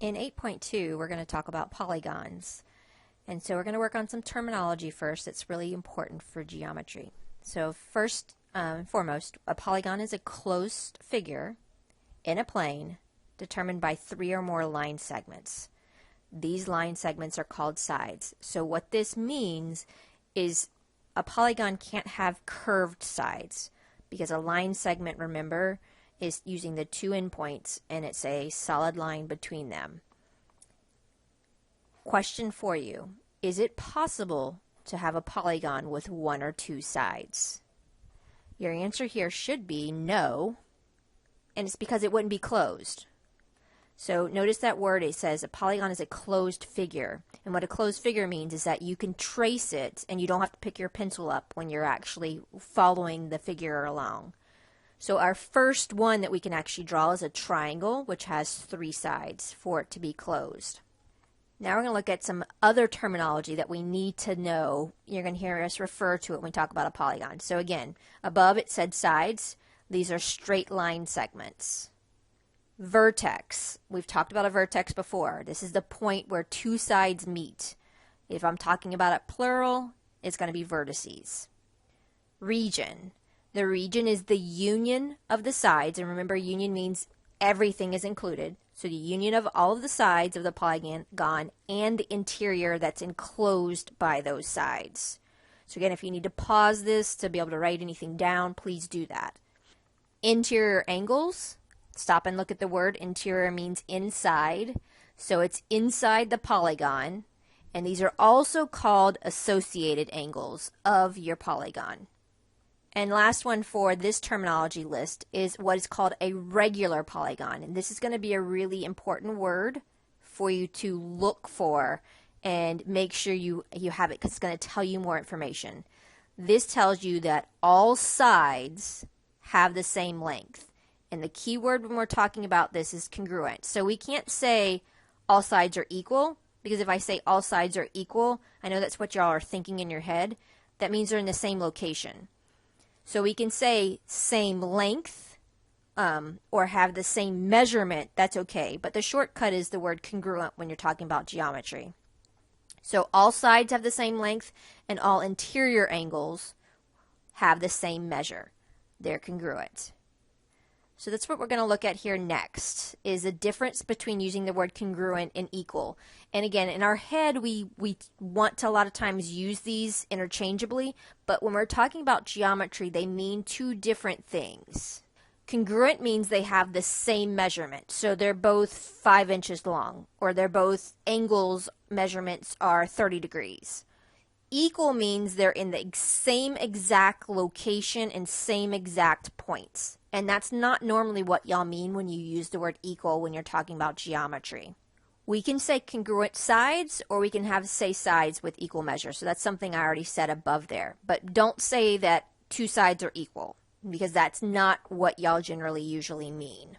In 8.2, we're going to talk about polygons. And so we're going to work on some terminology first that's really important for geometry. So first and foremost, a polygon is a closed figure in a plane determined by 3 or more line segments. These line segments are called sides. So what this means is a polygon can't have curved sides because a line segment, remember, is using the 2 endpoints and it's a solid line between them. Question for you. Is it possible to have a polygon with 1 or 2 sides? Your answer here should be no, and it's because it wouldn't be closed. So notice that word, it says a polygon is a closed figure. And what a closed figure means is that you can trace it and you don't have to pick your pencil up when you're actually following the figure along. So our first one that we can actually draw is a triangle, which has 3 sides for it to be closed. Now we're going to look at some other terminology that we need to know. You're going to hear us refer to it when we talk about a polygon. So again, above it said sides. These are straight line segments. Vertex. We've talked about a vertex before. This is the point where 2 sides meet. If I'm talking about it plural, it's going to be vertices. Region. The region is the union of the sides, and remember, union means everything is included. So the union of all of the sides of the polygon and the interior that's enclosed by those sides. So again, if you need to pause this to be able to write anything down, please do that. Interior angles. Stop and look at the word. Interior means inside. So it's inside the polygon. And these are also called associated angles of your polygon. And last one for this terminology list is what is called a regular polygon. And this is going to be a really important word for you to look for and make sure you have it because it's going to tell you more information. This tells you that all sides have the same length. And the key word when we're talking about this is congruent. So we can't say all sides are equal, because if I say all sides are equal, I know that's what y'all are thinking in your head. That means they're in the same location. So we can say same length or have the same measurement. That's okay. But the shortcut is the word congruent when you're talking about geometry. So all sides have the same length and all interior angles have the same measure. They're congruent. So that's what we're going to look at here next, is the difference between using the word congruent and equal. And again, in our head, we want to a lot of times use these interchangeably, but when we're talking about geometry, they mean 2 different things. Congruent means they have the same measurement, so they're both 5 inches long, or they're both angles measurements are 30 degrees. Equal means they're in the same exact location and same exact points. And that's not normally what y'all mean when you use the word equal when you're talking about geometry. We can say congruent sides, or we can say sides with equal measure. So that's something I already said above there. But don't say that 2 sides are equal, because that's not what y'all generally usually mean.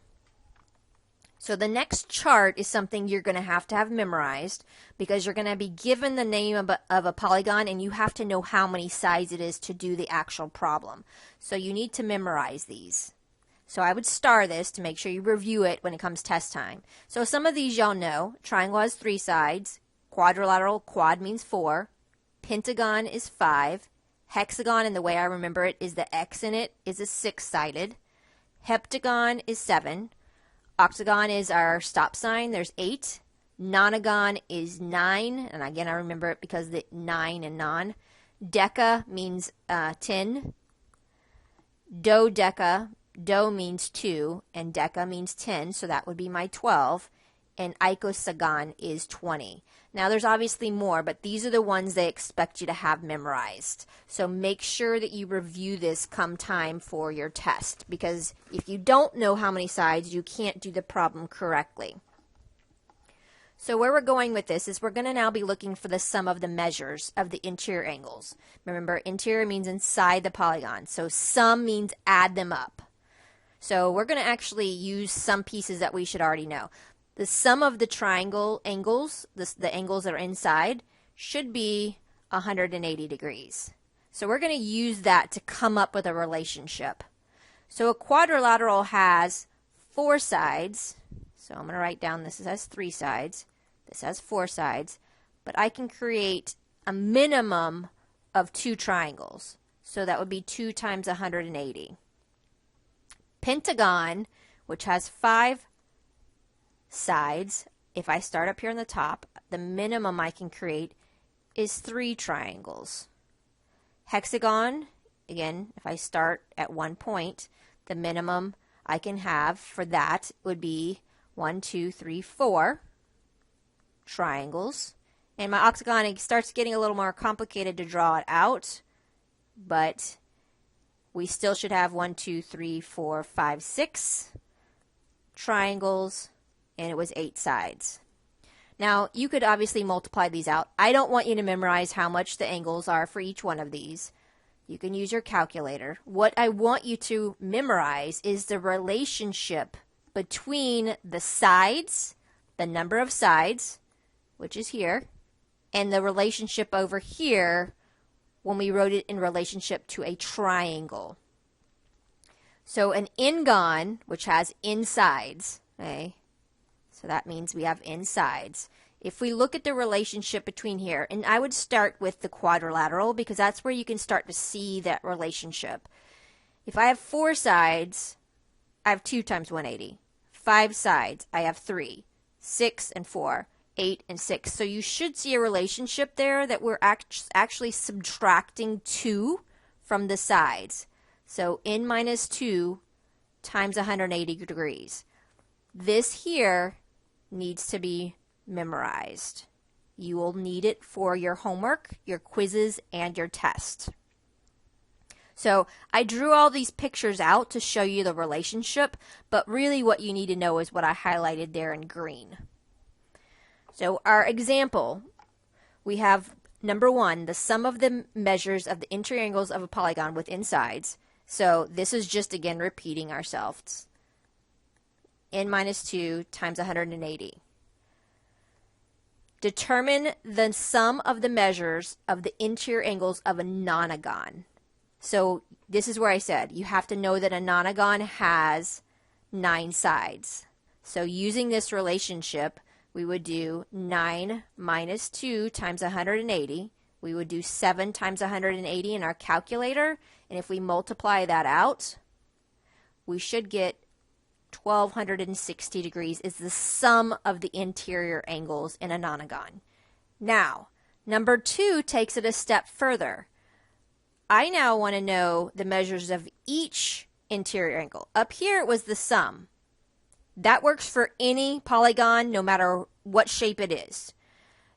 So the next chart is something you're going to have memorized, because you're going to be given the name of a polygon and you have to know how many sides it is to do the actual problem. So you need to memorize these. So I would star this to make sure you review it when it comes test time. So some of these y'all know. Triangle has 3 sides. Quadrilateral, quad means 4. Pentagon is 5. Hexagon, and the way I remember it is the X in it, is a 6-sided. Heptagon is 7. Octagon is our stop sign. There's 8. Nonagon is 9. And again, I remember it because the 9 and non. Deca means 10. Dodeca. Do means 2, and deca means 10, so that would be my 12. And icosagon is 20. Now, there's obviously more, but these are the ones they expect you to have memorized. So make sure that you review this come time for your test, because if you don't know how many sides, you can't do the problem correctly. So where we're going with this is we're going to now be looking for the sum of the measures of the interior angles. Remember, interior means inside the polygon, so sum means add them up. So we're going to actually use some pieces that we should already know. The sum of the triangle angles, the angles that are inside, should be 180 degrees. So we're going to use that to come up with a relationship. So a quadrilateral has 4 sides, So I'm going to write down this has 3 sides, this has 4 sides, but I can create a minimum of 2 triangles. So that would be 2 times 180. Pentagon, which has 5 sides, if I start up here on the top, the minimum I can create is 3 triangles. Hexagon, again, if I start at 1 point, the minimum I can have for that would be 1, 2, 3, 4 triangles. And my octagon, it starts getting a little more complicated to draw it out, but we still should have 1, 2, 3, 4, 5, 6 triangles, and it was 8 sides. Now, you could obviously multiply these out. I don't want you to memorize how much the angles are for each one of these. You can use your calculator. What I want you to memorize is the relationship between the sides, the number of sides, which is here, and the relationship over here when we wrote it in relationship to a triangle. So an n-gon, which has n sides, okay, so that means we have n sides. If we look at the relationship between here, and I would start with the quadrilateral because that's where you can start to see that relationship. If I have 4 sides, I have 2 times 180. 5 sides, I have 3. 6 and 4, 8 and 6. So you should see a relationship there that we're actually subtracting 2 from the sides. So n minus 2 times 180 degrees. This here needs to be memorized. You will need it for your homework, your quizzes, and your test. So I drew all these pictures out to show you the relationship, but really what you need to know is what I highlighted there in green. So our example, we have number 1, the sum of the measures of the interior angles of a polygon within sides. So this is just again repeating ourselves. N minus 2 times 180. Determine the sum of the measures of the interior angles of a nonagon. So this is where I said you have to know that a nonagon has 9 sides. So using this relationship, we would do 9 minus 2 times 180. We would do 7 times 180 in our calculator. And if we multiply that out, we should get 1260 degrees is the sum of the interior angles in a nonagon. Now, number 2 takes it a step further. I now want to know the measures of each interior angle. Up here it was the sum. That works for any polygon, no matter what shape it is.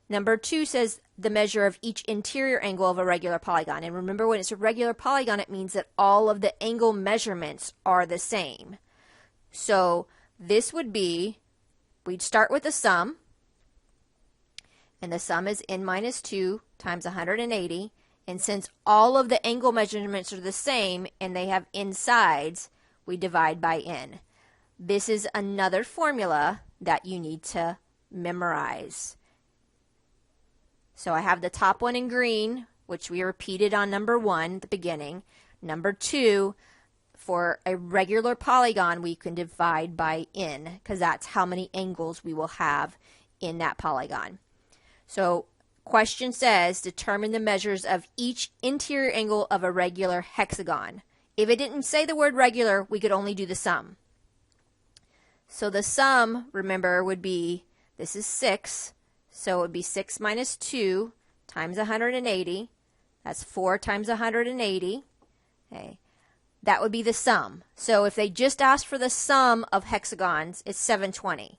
Number 2 says the measure of each interior angle of a regular polygon. And remember, when it's a regular polygon, it means that all of the angle measurements are the same. So this would be, we'd start with the sum, and the sum is n minus 2 times 180. And since all of the angle measurements are the same and they have n sides, we divide by n. This is another formula that you need to memorize. So I have the top one in green, which we repeated on number 1 at the beginning. Number 2, for a regular polygon, we can divide by n because that's how many angles we will have in that polygon. So question says, determine the measures of each interior angle of a regular hexagon. If it didn't say the word regular, we could only do the sum. So the sum, remember, would be, this is 6, so it would be 6 minus 2 times 180. That's 4 times 180. Okay. That would be the sum. So if they just asked for the sum of hexagons, it's 720.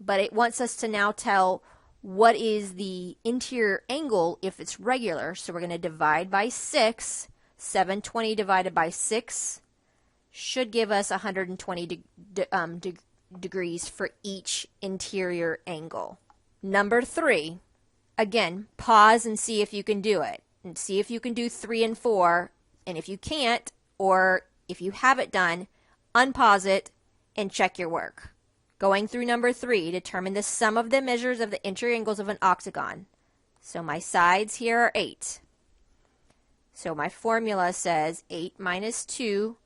But it wants us to now tell what is the interior angle if it's regular. So we're going to divide by 6. 720 divided by 6 should give us 120 degrees for each interior angle. Number 3, again, pause and see if you can do it. And see if you can do 3 and 4. And if you can't, or if you have it done, unpause it and check your work. Going through number 3, determine the sum of the measures of the interior angles of an octagon. So my sides here are 8. So my formula says 8 minus 2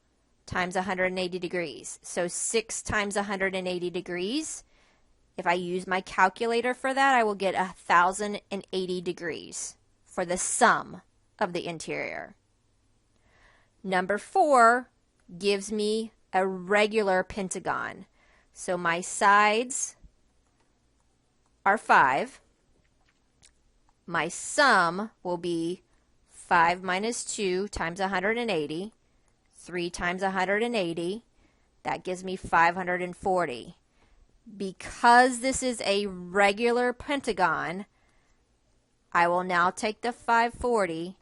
times 180 degrees. So 6 times 180 degrees If I use my calculator for that, I will get 1,080 degrees for the sum of the interior. Number 4 gives me a regular pentagon. So my sides are 5. My sum will be 5 minus 2 times 180, 3 times 180. That gives me 540. Because this is a regular pentagon, I will now take the 540,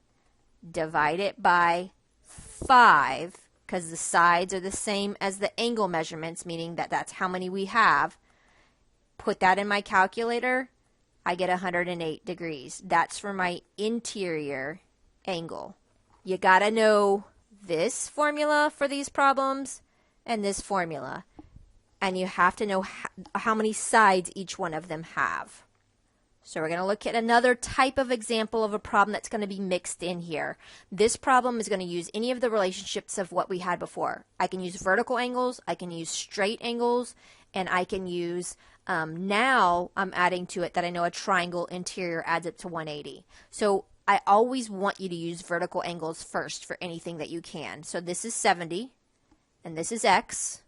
divide it by 5, because the sides are the same as the angle measurements, meaning that that's how many we have. Put that in my calculator, I get 108 degrees. That's for my interior angle. You gotta know this formula for these problems and this formula. And you have to know how many sides each one of them have. So we're going to look at another type of example of a problem that's going to be mixed in here. This problem is going to use any of the relationships of what we had before. I can use vertical angles, I can use straight angles, and I can use, now I'm adding to it that I know a triangle interior adds up to 180. So I always want you to use vertical angles first for anything that you can. So this is 70, and this is x.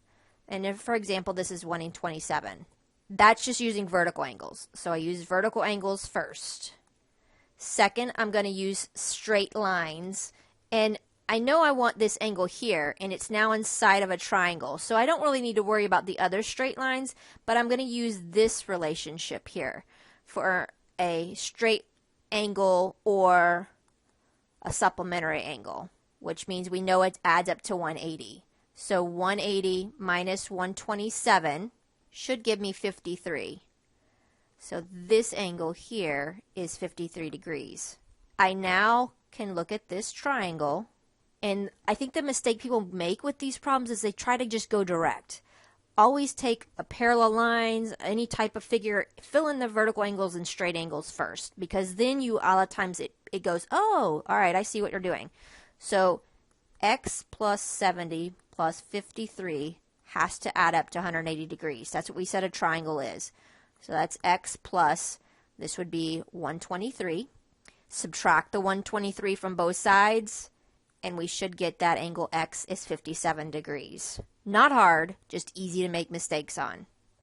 And if, for example, this is 127. That's just using vertical angles. So I use vertical angles first. Second, I'm going to use straight lines. And I know I want this angle here, and it's now inside of a triangle. So I don't really need to worry about the other straight lines, but I'm going to use this relationship here for a straight angle or a supplementary angle, which means we know it adds up to 180. So 180 minus 127 should give me 53. So this angle here is 53 degrees. I now can look at this triangle, and I think the mistake people make with these problems is they try to just go direct. Always take a parallel lines, any type of figure, fill in the vertical angles and straight angles first, because then you, a lot of times it goes, oh, all right, I see what you're doing. So x plus 70 plus 53 has to add up to 180 degrees. That's what we said a triangle is. So that's x plus, this would be 123. Subtract the 123 from both sides, and we should get that angle x is 57 degrees. Not hard, just easy to make mistakes on.